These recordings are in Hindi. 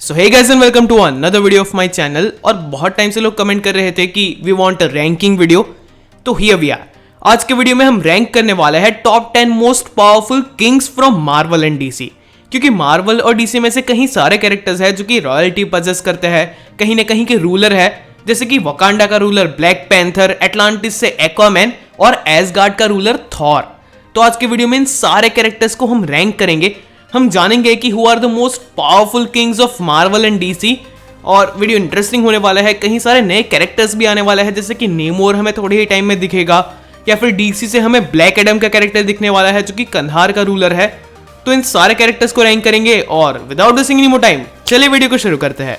So hey guys and welcome to another video of my channel. और बहुत टाइम से लोग कमेंट कर रहे थे कि we want a ranking video, तो हियर वी आर। आज के वीडियो में हम रैंक करने वाले हैं top 10 most powerful kings from Marvel and DC. क्योंकि मार्वल और डीसी में से कहीं सारे कैरेक्टर्स हैं जो कि रॉयल्टी पजेस करते हैं, कहीं ना कहीं के रूलर है, जैसे कि वकांडा का रूलर ब्लैक पैंथर, एटलांटिस से एक्वामैन और एसगार्ड का रूलर थॉर। तो आज के वीडियो में इन सारे कैरेक्टर्स को हम रैंक करेंगे। हम जानेंगे कि who are the most powerful kings of Marvel and DC. और वीडियो इंटरेस्टिंग होने वाला है, कहीं सारे नए कैरेक्टर्स भी आने वाले हैं, जैसे कि नेमोर हमें थोड़े ही टाइम में दिखेगा, या फिर डीसी से हमें ब्लैक एडम का कैरेक्टर दिखने वाला है जो कि कंधार का रूलर है। तो इन सारे कैरेक्टर्स को रैंक करेंगे और without wasting any more time चलिए वीडियो को शुरू करते हैं।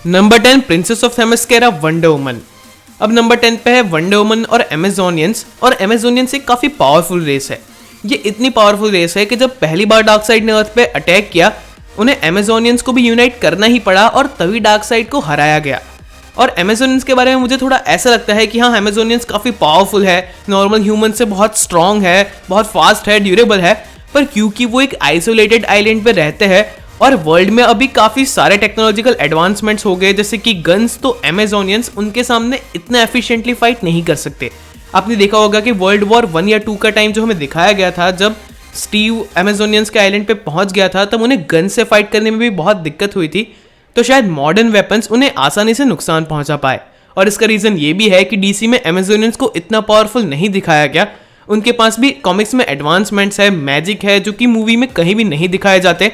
Number 10 princess of Themyscira Wonder Woman. अब नंबर 10 पे है वंडर वुमन और अमेजोनियंस। और अमेजोनियंस एक काफी पावरफुल रेस है। ये इतनी पावरफुल रेस है कि जब पहली बार डार्कसाइड ने अर्थ पे अटैक किया, उन्हें अमेजोनियंस को भी यूनाइट करना ही पड़ा और तभी डार्कसाइड को हराया गया। और अमेजोनियंस के बारे में मुझे थोड़ा ऐसा लगता है कि हाँ, अमेजोनियंस काफी पावरफुल है, नॉर्मल ह्यूमन से बहुत स्ट्रांग है, बहुत फास्ट है, ड्यूरेबल है। पर क्योंकि वो एक आइसोलेटेड आइलैंड पे रहते हैं और वर्ल्ड में अभी काफी सारे टेक्नोलॉजिकल एडवांसमेंट्स हो गए जैसे कि गन्स, तो अमेजोनियंस उनके सामने इतना एफिशिएंटली फाइट नहीं कर सकते। आपने देखा होगा कि वर्ल्ड वॉर 1 या 2 का टाइम जो हमें दिखाया गया था, जब स्टीव अमेजोनियंस के आइलैंड पे पहुंच गया था, तब उन्हें गन से फाइट करने में भी बहुत दिक्कत हुई थी। तो शायद मॉडर्न वेपन्स उन्हें आसानी से नुकसान पहुंचा पाए। और इसका रीजन ये भी है कि डीसी में अमेजोनियंस को इतना पावरफुल नहीं दिखाया गया। उनके पास भी कॉमिक्स में एडवांसमेंट्स है, मैजिक है, जो कि मूवी में कहीं भी नहीं दिखाए जाते।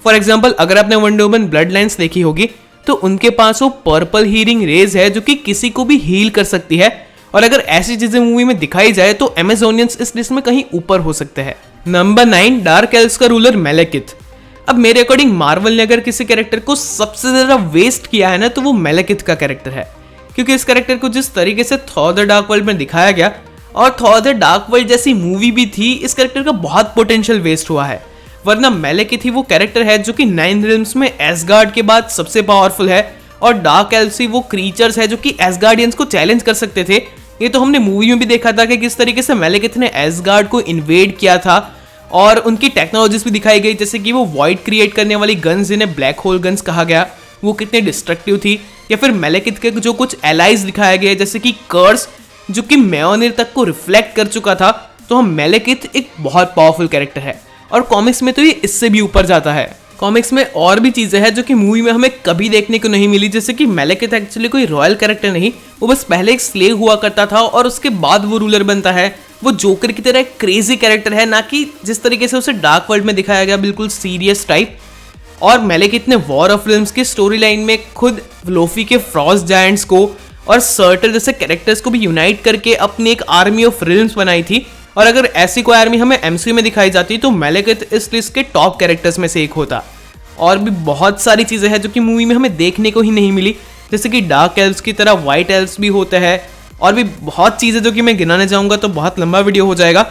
फॉर एग्जाम्पल, अगर आपने वंडर वुमन ब्लड लाइन्स देखी होगी तो उनके पास वो पर्पल हीलिंग रेज है जो कि किसी को भी हील कर सकती है। और अगर ऐसी चीजें मूवी में दिखाई जाए तो अमेजोनियंस इस लिस्ट में कहीं ऊपर हो सकते हैं। नंबर 9 डार्क एल्व्स का रूलर मेलेकिथ। अब मेरे अकॉर्डिंग मार्वल ने अगर किसी कैरेक्टर को सबसे ज्यादा वेस्ट किया है ना, तो वो मेलेकिथ का कैरेक्टर है। क्योंकि इस कैरेक्टर को जिस तरीके से थॉर द डार्क वर्ल्ड में दिखाया गया, और थॉर द डार्क वर्ल्ड जैसी मूवी भी थी, इस कैरेक्टर का बहुत पोटेंशियल वेस्ट हुआ है। वरना मेलेकिथ ही वो कैरेक्टर है जो कि 9 रिल्म्स में एसगार्ड के बाद सबसे पावरफुल है। और डार्क एल्व्स ही वो क्रीचर्स है जो कि एसगार्डियंस को चैलेंज कर सकते थे। ये तो हमने मूवी में भी देखा था कि किस तरीके से मेलेकिथ ने एसगार्ड को इन्वेड किया था। और उनकी टेक्नोलॉजीज भी दिखाई गई, जैसे कि वो वॉइड क्रिएट करने वाली गन्स जिन्हें ब्लैक होल गन्स कहा गया, वो कितने डिस्ट्रक्टिव थी। या फिर मेलेकिथ के जो कुछ एलाइज दिखाए गए, जैसे कि कर्स, जो कि म्योनिर तक को रिफ्लेक्ट कर चुका था। तो हम मेलेकिथ एक बहुत पावरफुल कैरेक्टर है। और कॉमिक्स में तो ये इससे भी ऊपर जाता है। कॉमिक्स में और भी चीजें हैं जो कि मूवी में हमें कभी देखने को नहीं मिली, जैसे कि मेलेकिथ एक्चुअली कोई रॉयल कैरेक्टर नहीं, वो बस पहले एक स्लेव हुआ करता था और उसके बाद वो रूलर बनता है। वो जोकर की तरह एक क्रेजी कैरेक्टर है, ना कि जिस तरीके से उसे डार्क वर्ल्ड में दिखाया गया, बिल्कुल सीरियस टाइप। और मेलेकिथ ने वॉर ऑफ रिल्म्स की स्टोरी लाइन में खुद लोफी के फ्रॉस्ट जायंट्स को और सर्टर जैसे कैरेक्टर्स को भी यूनाइट करके अपनी एक आर्मी ऑफ रिल्म्स बनाई थी। और अगर ऐसी कोई आर्मी हमें एमसीयू में दिखाई जाती तो मेलेकिथ इस लिस्ट के टॉप कैरेक्टर्स में से एक होता। और भी बहुत सारी चीजें हैं जो कि मूवी में हमें देखने को ही नहीं मिली, जैसे कि डार्क एल्व्स की तरह व्हाइट एल्व्स भी होते हैं। और भी बहुत चीजें जो कि मैं गिनाने जाऊंगा तो बहुत लंबा वीडियो हो जाएगा।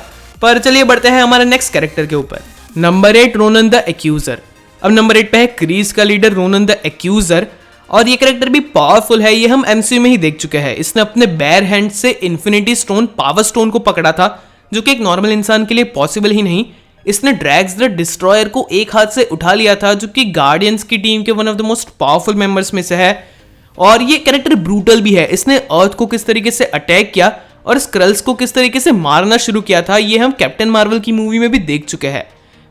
पर चलिए बढ़ते हैं हमारे नेक्स्ट कैरेक्टर के ऊपर। Number 8 Ronan the एक्यूजर। अब नंबर 8 पे है क्रीज का लीडर रोनन द एक्यूजर। और ये कैरेक्टर भी पावरफुल है, ये हम एमसीयू में ही देख चुके हैं। इसने अपने बेयर हैंड से इन्फिनिटी स्टोन, पावर स्टोन को पकड़ा था, जो कि एक नॉर्मल इंसान के लिए पॉसिबल ही नहीं। इसने ड्रैग्स द डिस्ट्रॉयर को एक हाथ से उठा लिया था, जो कि गार्डियंस की टीम के one of the most powerful members में से है। और ये कैरेक्टर ब्रूटल भी है। इसने अर्थ को किस तरीके से अटैक किया और स्क्रल्स को किस तरीके से मारना शुरू किया था, ये हम कैप्टन मार्वल की मूवी में भी देख चुके हैं।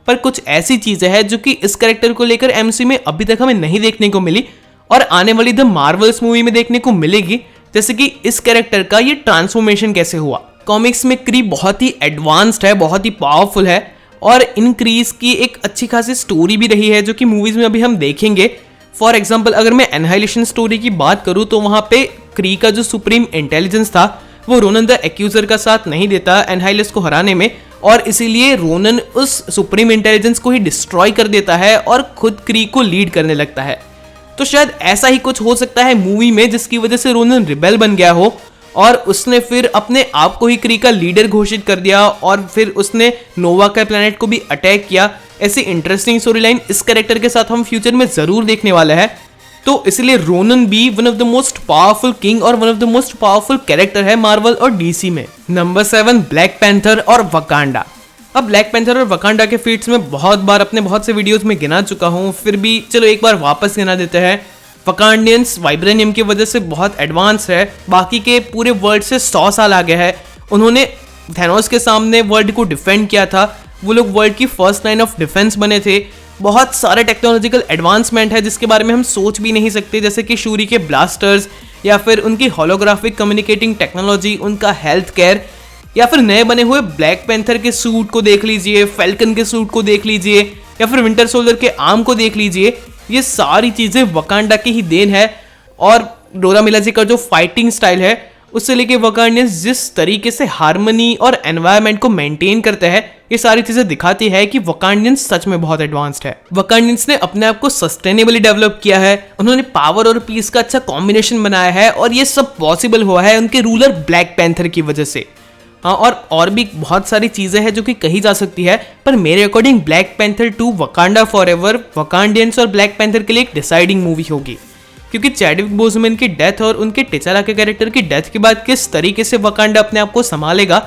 पर कुछ ऐसी चीजें हैं जो कि इस कैरेक्टर को लेकर एमसीयू में अभी तक हमें नहीं देखने को मिली और आने वाली द मार्वल्स मूवी में देखने को मिलेगी। जैसे कि इस कैरेक्टर का ये ट्रांसफॉर्मेशन कैसे हुआ। कॉमिक्स में क्री बहुत ही एडवांस्ड है, बहुत ही पावरफुल है। और इन क्रीज की एक अच्छी खासी स्टोरी भी रही है, जो कि मूवीज में अभी हम देखेंगे। फॉर एग्जाम्पल, अगर मैं एनहाइलेशन स्टोरी की बात करूं तो वहां पे क्री का जो सुप्रीम इंटेलिजेंस था, वो रोनन द एक्यूजर का साथ नहीं देता एनहाइलेस को हराने में। और इसीलिए रोनन उस सुप्रीम इंटेलिजेंस को ही डिस्ट्रॉय कर देता है और खुद क्री को लीड करने लगता है। तो शायद ऐसा ही कुछ हो सकता है मूवी में, जिसकी वजह से रोनन रिबेल बन गया हो और उसने फिर अपने आप को ही क्री का लीडर घोषित कर दिया और फिर उसने नोवा का प्लेनेट को भी अटैक किया, ऐसी इंटरेस्टिंग स्टोरी लाइन इस कैरेक्टर के साथ हम फ्यूचर में जरूर देखने वाले हैं। तो इसलिए रोनन भी one of the most powerful king और one of the most powerful character है मार्वल और डीसी में। नंबर 7 ब्लैक पैंथर और वकांडा। अब ब्लैक पैंथर और वकांडा के फीट्स में बहुत बार अपने बहुत से वीडियोस में गिना चुका हूँ, फिर भी चलो एक बार वापस गिना देते हैं। वकांडियंस वाइब्रेनियम की वजह से बहुत एडवांस है, बाकी के पूरे वर्ल्ड से 100 साल आगे है। उन्होंने थैनोस के सामने वर्ल्ड को डिफेंड किया था, वो लोग वर्ल्ड की फर्स्ट लाइन ऑफ डिफेंस बने थे। बहुत सारे टेक्नोलॉजिकल एडवांसमेंट है जिसके बारे में हम सोच भी नहीं सकते, जैसे कि शूरी के ब्लास्टर्स या फिर उनकी होलोग्राफिक कम्युनिकेटिंग टेक्नोलॉजी, उनका हेल्थ केयर, या फिर नए बने हुए ब्लैक पैंथर के सूट को देख लीजिए, फैल्कन के सूट को देख लीजिए, या फिर विंटर सोल्जर के आर्म को देख लीजिए। ये सारी चीजें वकांडा की ही देन है। और डोरा मिलाजे का जो फाइटिंग स्टाइल है उससे लेके वकांडियंस जिस तरीके से हार्मनी और एनवायरनमेंट को मेंटेन करते हैं, ये सारी चीजें दिखाती है कि वकांडियंस सच में बहुत एडवांस्ड है। वकांडियंस ने अपने आप को सस्टेनेबली डेवलप किया है, उन्होंने पावर और पीस का अच्छा कॉम्बिनेशन बनाया है, और ये सब पॉसिबल हुआ है उनके रूलर ब्लैक पैंथर की वजह से। हाँ, और भी बहुत सारी चीजें हैं जो कि कही जा सकती है, पर मेरे according Black Panther 2 Wakanda Forever Wakandans और ब्लैक पैंथर के लिए एक डिसाइडिंग मूवी होगी, क्योंकि चैडविक बोसेमैन की डेथ और उनके टिचाला के कैरेक्टर की डेथ के बाद किस तरीके से वकांडा अपने आप को संभालेगा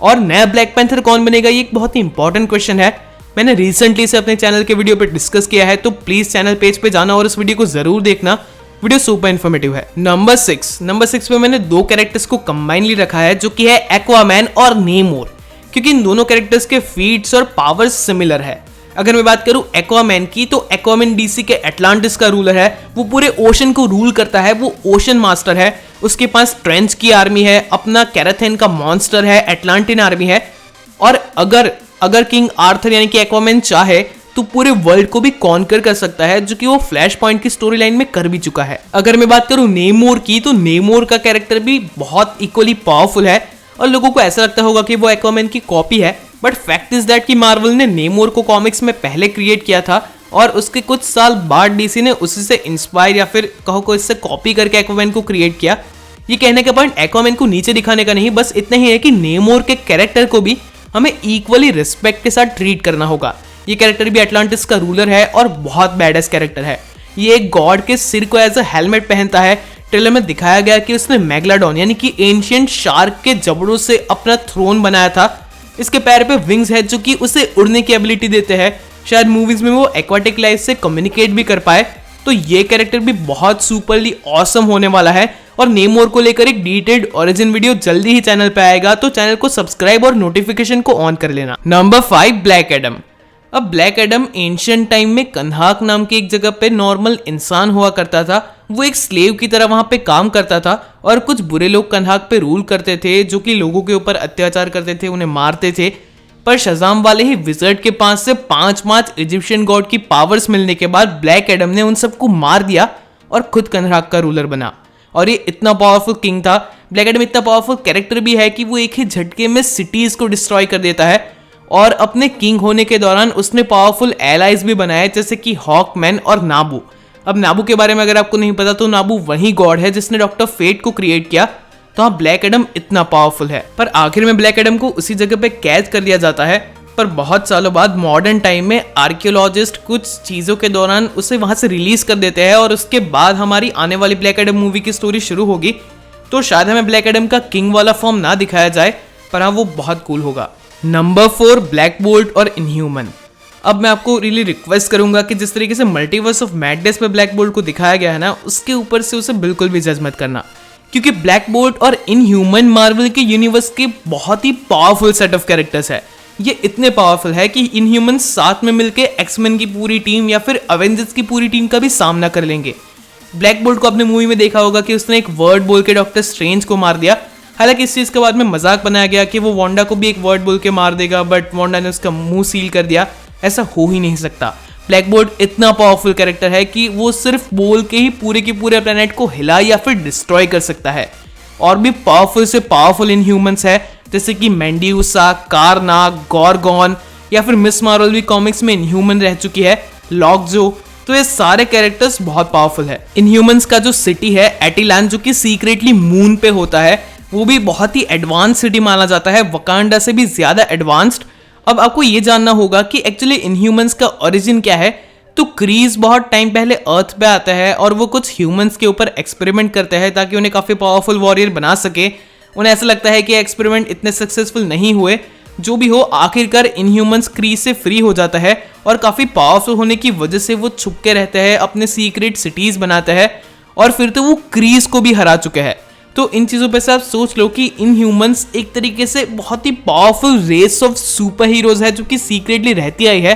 और नया ब्लैक पैंथर कौन बनेगा, ये एक बहुत ही इंपॉर्टेंट क्वेश्चन है। मैंने रिसेंटली इसे अपने चैनल के वीडियो पे डिस्कस किया है, तो प्लीज चैनल पेज पे जाना और इस वीडियो को जरूर देखना, वीडियो सुपर इन्फॉर्मेटिव है। नंबर 6 पे मैंने दो कैरेक्टर्स को कंबाइनली रखा है, जो कि है एक्वामैन और नेमोर, क्योंकि इन दोनों कैरेक्टर्स के फीट्स और पावर्स सिमिलर है। अगर मैं बात करूं एक्वामैन की, तो एक्वामैन डीसी के एटलांटिस का रूलर है, वो पूरे ओशन को रूल करता है, वो ओशन मास्टर है, उसके पास ट्रेंच की आर्मी है, अपना कैराथेन का मॉन्स्टर है, एटलांटिन आर्मी है, और अगर किंग आर्थर यानी कि एक्वामैन चाहे तो पूरे वर्ल्ड को भी कॉन्कर कर सकता है, जो कि वो फ्लैश पॉइंट की स्टोरी लाइन में कर भी चुका है। अगर मैं बात करूं नेमोर की, तो नेमोर का कैरेक्टर भी बहुत इक्वली पावरफुल है, और लोगों को ऐसा लगता होगा कि वो एक्वामैन की कॉपी है, बट फैक्ट इज दैट कि मार्वल ने नेमोर को कॉमिक्स में पहले क्रिएट किया था, और उसके कुछ साल बाद डीसी ने उसी से इंस्पायर या फिर कहो को इससे कॉपी करके एक्वामैन को क्रिएट किया। ये कहने का पॉइंट एक्वामैन को नीचे दिखाने का नहीं, बस इतना ही है कि नेमोर के कैरेक्टर को भी हमें इक्वली रिस्पेक्ट के साथ ट्रीट करना होगा। ये कैरेक्टर भी एटलांटिस का रूलर है और बहुत बैडेस्ट कैरेक्टर है। ये एक गॉड के सिर को एज अ हेलमेट पहनता है। ट्रेलर में दिखाया गया कि उसने मेगलाडॉन यानी कि एंशिएंट शार्क के जबड़ों से अपना थ्रोन बनाया था। इसके पैर पे विंग्स है जो कि उसे उड़ने की एबिलिटी देते हैं। शायद मूवीज में वो एक्वाटिक लाइफ से कम्युनिकेट भी कर पाए। तो ये कैरेक्टर भी बहुत सुपरली ऑसम होने वाला है, और नेमोर को लेकर एक डिटेल्ड ओरिजिन वीडियो जल्दी ही चैनल पे आएगा, तो चैनल को सब्सक्राइब और नोटिफिकेशन को ऑन कर लेना। Number 5 black Adam. अब ब्लैक एडम एंशिएंट टाइम में कन्हाक नाम की एक जगह पे नॉर्मल इंसान हुआ करता था। वो एक स्लेव की तरह वहां पे काम करता था, और कुछ बुरे लोग कन्हाक पे रूल करते थे, जो कि लोगों के ऊपर अत्याचार करते थे, उन्हें मारते थे। पर शज़ाम वाले ही विजर्ड के पास से 5 इजिप्शियन गॉड की पावर्स मिलने के बाद ब्लैक एडम ने उन सबको मार दिया और खुद कन्हाक का रूलर बना। और ये इतना पावरफुल किंग था, ब्लैक एडम इतना पावरफुल कैरेक्टर भी है कि वो एक ही झटके में सिटीज को डिस्ट्रॉय कर देता है। और अपने किंग होने के दौरान उसने पावरफुल एलाइज भी बनाए, जैसे कि हॉकमैन और नाबू। अब नाबू के बारे में अगर आपको नहीं पता, तो नाबू वही गॉड है जिसने डॉक्टर फेट को क्रिएट किया। तो हाँ, ब्लैक एडम इतना पावरफुल है। पर आखिर में ब्लैक एडम को उसी जगह पे कैद कर लिया जाता है। पर बहुत सालों बाद मॉडर्न टाइम में आर्कियोलॉजिस्ट कुछ चीजों के दौरान उसे वहां से रिलीज कर देते हैं, और उसके बाद हमारी आने वाली ब्लैक एडम मूवी की स्टोरी शुरू होगी। तो शायद हमें ब्लैक एडम का किंग वाला फॉर्म ना दिखाया जाए, पर हाँ, वो बहुत कूल होगा। नंबर 4 ब्लैक बोल्ट और इनह्यूमन। अब मैं आपको रियली रिक्वेस्ट करूंगा कि जिस तरीके से मल्टीवर्स ऑफ मैडनेस में ब्लैक बोल्ट को दिखाया गया है ना, उसके ऊपर से उसे बिल्कुल भी जज मत करना, क्योंकि ब्लैक बोल्ट और इनह्यूमन मार्वल के यूनिवर्स के बहुत ही पावरफुल सेट ऑफ कैरेक्टर्स है। ये इतने पावरफुल है कि इनह्यूमन साथ में मिलकर एक्समैन की पूरी टीम या फिर अवेंजर्स की पूरी टीम का भी सामना कर लेंगे। ब्लैक बोल्ट को आपने मूवी में देखा होगा कि उसने एक वर्ड बोल के डॉक्टर स्ट्रेंज को मार दिया। हालांकि इस चीज के बाद में मजाक बनाया गया कि वो वांडा को भी एक वर्ड बोल के मार देगा, बट वांडा ने उसका मुंह सील कर दिया। ऐसा हो ही नहीं सकता। ब्लैक बोल्ट इतना पावरफुल कैरेक्टर है कि वो सिर्फ बोल के ही पूरे के पूरे प्लेनेट को हिला या फिर डिस्ट्रॉय कर सकता है। और भी पावरफुल से पावरफुल इनह्यूमंस है, जैसे कि मेंडियूसा, कारनाग, गॉर्गॉन, या फिर मिस मार्वल भी कॉमिक्स में इनह्यूमन रह चुकी है, लॉकजो। तो ये सारे कैरेक्टर्स बहुत पावरफुल है। इनह्यूमंस का जो सिटी है एटिलान, जो कि सीक्रेटली मून पे होता है, वो भी बहुत ही एडवांस सिटी माना जाता है, वकांडा से भी ज्यादा एडवांस्ड। अब आपको ये जानना होगा कि एक्चुअली इनह्यूमंस का ओरिजिन क्या है। तो क्रीज बहुत टाइम पहले अर्थ पे आता है और वो कुछ ह्यूमंस के ऊपर एक्सपेरिमेंट करते हैं ताकि उन्हें काफी पावरफुल वॉरियर बना सके। उन्हें ऐसा लगता है कि एक्सपेरिमेंट इतने सक्सेसफुल नहीं हुए, जो भी हो आखिरकार इनह्यूमंस क्रीज से फ्री हो जाता है और काफी पावरफुल होने की वजह से वो छुप के रहते हैं, अपने सीक्रेट सिटीज बनाते हैं और फिर तो वो क्रीज को भी हरा चुके हैं। तो इन चीजों पे से आप सोच लो कि इनह्यूमंस एक तरीके से बहुत ही powerful race of super heroes है जो कि सीक्रेटली रहती आई है।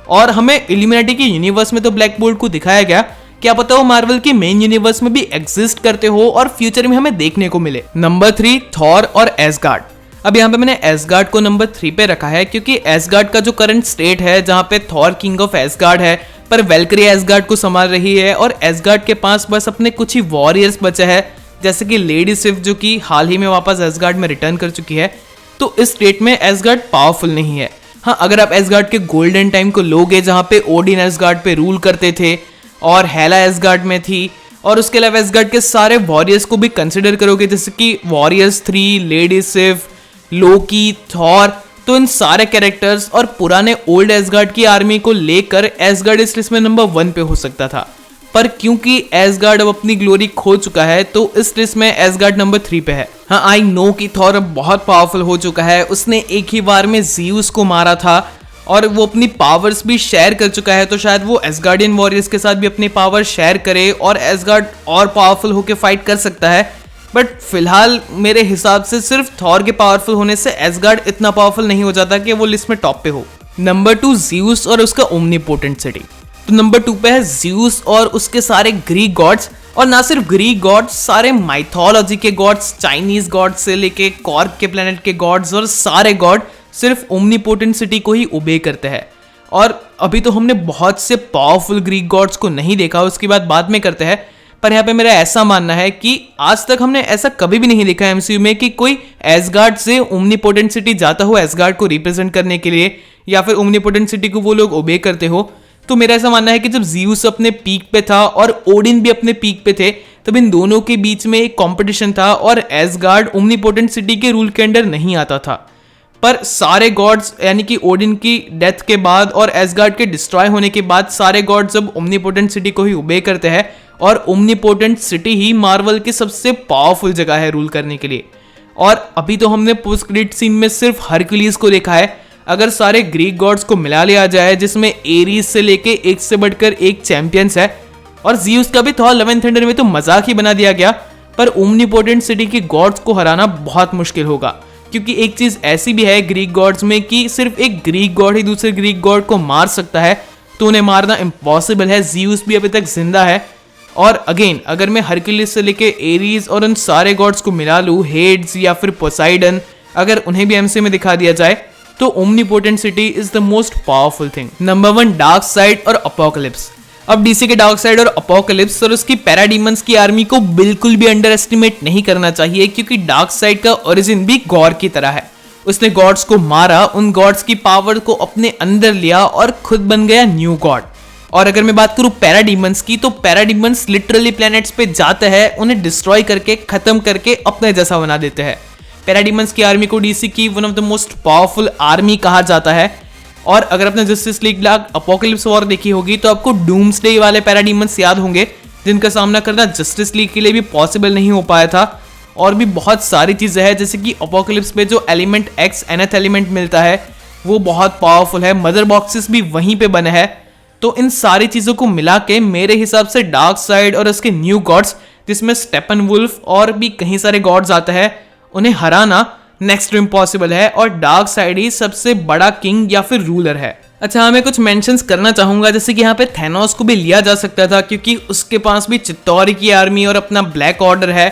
और हमें इल्यूमिनाटी के यूनिवर्स में तो ब्लैक बोल्ट को दिखाया गया, क्या पता वो मार्वल के मेन यूनिवर्स में भी एग्जिस्ट करते हो और फ्यूचर में हमें देखने को मिले। नंबर 3, थॉर और एसगार्ड। अब यहाँ पे मैंने एसगार्ड को नंबर 3 पे रखा है क्योंकि एसगार्ड का जो करंट स्टेट है जहाँ पे थॉर किंग ऑफ एसगार्ड है पर वेल्क्री एसगार्ड को संभाल रही है और एसगार्ड के पास बस अपने कुछ ही वॉरियर्स बचे हैं, जैसे कि लेडी सिफ जो कि हाल ही में वापस एसगार्ड में रिटर्न कर चुकी है। तो इस स्टेट में एसगार्ड पावरफुल नहीं है। हाँ, अगर आप एसगार्ड के गोल्डन टाइम को लोगे जहाँ पे ओडिन एसगार्ड पे रूल करते थे और हेला एसगार्ड में थी और उसके अलावा एसगार्ड के सारे वॉरियर्स को भी कंसिडर करोगे जैसे कि वॉरियर्स 3, लेडी सिफ, लोकी, थॉर, तो इन सारे कैरेक्टर्स और पुराने ओल्ड एसगार्ड की आर्मी को लेकर एसगार्ड इस लिस्ट में नंबर 1 पे हो सकता था। पर क्योंकि एसगार्ड अब अपनी ग्लोरी खो चुका है तो इस लिस्ट में एसगार्ड नंबर 3 पे है। हाँ, आई नो कि थॉर अब बहुत पावरफुल हो चुका है, उसने एक ही बार में ज़ीउस को मारा था और वो अपनी पावर्स भी शेयर कर चुका है, तो शायद वो एसगार्डियन वॉरियर्स के साथ भी अपनी पावर शेयर करे और एसगार्ड और पावरफुल होकर फाइट कर सकता है। बट फिलहाल मेरे हिसाब से सिर्फ थॉर के पावरफुल होने से एसगार्ड इतना पावरफुल नहीं हो जाता कि वो लिस्ट में टॉप पे हो। नंबर 2, ज़ीउस और उसका ओमनीपोटेंट सिटी। तो नंबर 2 पे है ज़ीउस और उसके सारे ग्रीक गॉड्स, और ना सिर्फ ग्रीक गॉड्स, सारे माइथोलॉजी के गॉड्स, चाइनीज गॉड्स से लेके कॉर्क के प्लेनेट के गॉड्स और सारे गॉड सिर्फ ओमनीपोटेंट सिटी को ही ओबे करते हैं। और अभी तो हमने बहुत से पावरफुल ग्रीक गॉड्स को नहीं देखा, उसकी बात बाद में करते हैं। पर यहाँ पे मेरा ऐसा मानना है कि आज तक हमने ऐसा कभी भी नहीं देखा एमसीयू में कि कोई एसगार्ड से ओमनीपोटेंट सिटी जाता हो एसगार्ड को रिप्रेजेंट करने के लिए, या फिर ओमनीपोटेंट सिटी को वो लोग ओबे करते हो। तो मेरा ऐसा मानना है कि जब ज़ीउस अपने पीक पे था और ओडिन भी अपने पीक पे थे, तब इन दोनों के बीच में एक कंपटीशन था और एसगार्ड ओमनीपोटेंट सिटी के रूल के अंडर नहीं आता था। पर सारे गॉड्स यानी कि ओडिन की डेथ के बाद और एसगार्ड के डिस्ट्रॉय होने के बाद सारे गॉड्स जब ओमनीपोटेंट सिटी को ही ओबे करते हैं और ओमनीपोटेंट सिटी ही मार्वल की सबसे पावरफुल जगह है रूल करने के लिए। और अभी तो हमने पोस्ट क्रेडिट सीन में सिर्फ हरक्यूलिस को देखा है। अगर सारे ग्रीक गॉड्स को मिला लिया जाए जिसमें एरीज से लेके एक से बढ़कर एक चैंपियंस है, और ज़ीउस का भी थॉर लव एंड थंडर में तो मजाक ही बना दिया गया, पर ओमनीपोटेंट सिटी के गॉड्स को हराना बहुत मुश्किल होगा। क्योंकि एक चीज ऐसी भी है ग्रीक गॉड्स में कि सिर्फ एक ग्रीक गॉड ही दूसरे ग्रीक गॉड को मार सकता है, तो उन्हें मारना इम्पॉसिबल है। ज़ीउस भी अभी तक जिंदा है। और अगेन अगर मैं हरक्यूलिस से लेके एरीज और उन सारे गॉड्स को मिला लूँ, हेड्स या फिर पोसाइडन, अगर उन्हें भी एमसीयू में दिखा दिया जाए, तो omnipotent city is the most powerful thing. Number 1, dark side और अपोकलिप्स। अब डीसी के डार्क साइड और अपोकलिप्स और उसकी पैराडीमंस की आर्मी को बिल्कुल भी अंडर एस्टिमेट नहीं करना चाहिए, क्योंकि डार्क साइड का ओरिजिन भी गॉड की तरह है। उसने गॉड्स को मारा, उन गॉड्स की पावर को अपने अंदर लिया और खुद बन गया न्यू गॉड। और अगर मैं बात करूं पैराडीमंस की, तो पैराडीमंस लिटरली प्लैनेट्स पे जाते हैं, उन्हें डिस्ट्रॉय करके खत्म करके अपने जैसा बना देते हैं। पैराडीमंस की आर्मी को डीसी की one of the most powerful army कहा जाता है। और अगर आपने जस्टिस लीग अपोकलिप्स वॉर देखी होगी तो आपको डूम्सडे वाले पैराडीमंस याद होंगे, जिनका सामना करना जस्टिस लीग के लिए भी पॉसिबल नहीं हो पाया था। और भी बहुत सारी चीजें हैं, जैसे कि अपोकलिप्स में जो एलिमेंट एक्स एनथ एलिमेंट मिलता है वो बहुत पावरफुल है, मदर बॉक्सेस भी वहीं पे बने हैं। तो इन सारी चीजों को मिला के मेरे हिसाब से डार्क साइड और उसके न्यू गॉड्स, जिसमें स्टेपन वुल्फ और भी कहीं सारे गॉड्स आते हैं, उन्हें हराना नेक्स्ट टू इम्पॉसिबल है। और डार्क साइड ही सबसे बड़ा किंग या फिर रूलर है। अच्छा, मैं कुछ मेंशंस करना चाहूंगा, जैसे कि यहाँ पे थैनोस को भी लिया जा सकता था, क्योंकि उसके पास भी चित्तौरी की आर्मी और अपना ब्लैक ऑर्डर है।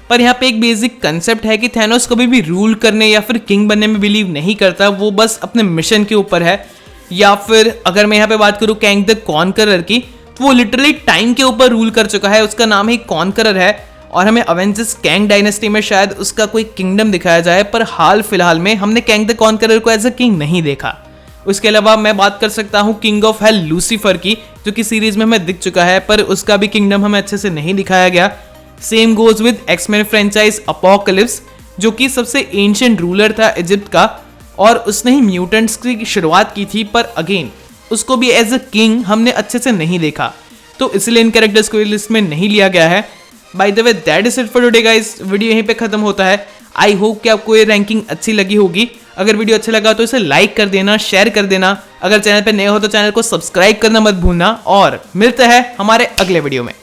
पर यहाँ पे एक बेसिक कंसेप्ट है कि थैनोस कभी भी रूल करने या फिर किंग बनने में बिलीव नहीं करता, वो बस अपने मिशन के ऊपर है। या फिर अगर मैं यहाँ पे बात करूँ कैंग द कॉन्करर की, तो वो लिटरली टाइम के ऊपर रूल कर चुका है, उसका नाम ही कॉन्करर है। और हमें अवेंजर्स कैंग डायनेस्टी में शायद उसका कोई किंगडम दिखाया जाए, पर हाल फिलहाल में हमने कैंग द कॉन्करर को एज अ किंग नहीं देखा। उसके अलावा मैं बात कर सकता हूँ किंग ऑफ हेल लूसीफर की, जो कि सीरीज में हमें दिख चुका है, पर उसका भी किंगडम हमें अच्छे से नहीं दिखाया गया। Same goes with X Men franchise Apocalypse, जो कि सबसे एंशिएंट रूलर था इजिप्ट का, और उसने ही म्यूटेंट्स की शुरुआत की थी, पर अगेन उसको भी एज अ किंग हमने अच्छे से नहीं देखा, तो इसलिए इन कैरेक्टर्स को लिस्ट में नहीं लिया गया है। By the way that is it for today guys, video यहीं पे खत्म होता है। आई होप कि आपको ये रैंकिंग अच्छी लगी होगी। अगर वीडियो अच्छा लगा तो इसे लाइक कर देना, शेयर कर देना। अगर चैनल पे नए हो तो चैनल को सब्सक्राइब करना मत भूलना, और मिलते हैं हमारे अगले वीडियो में।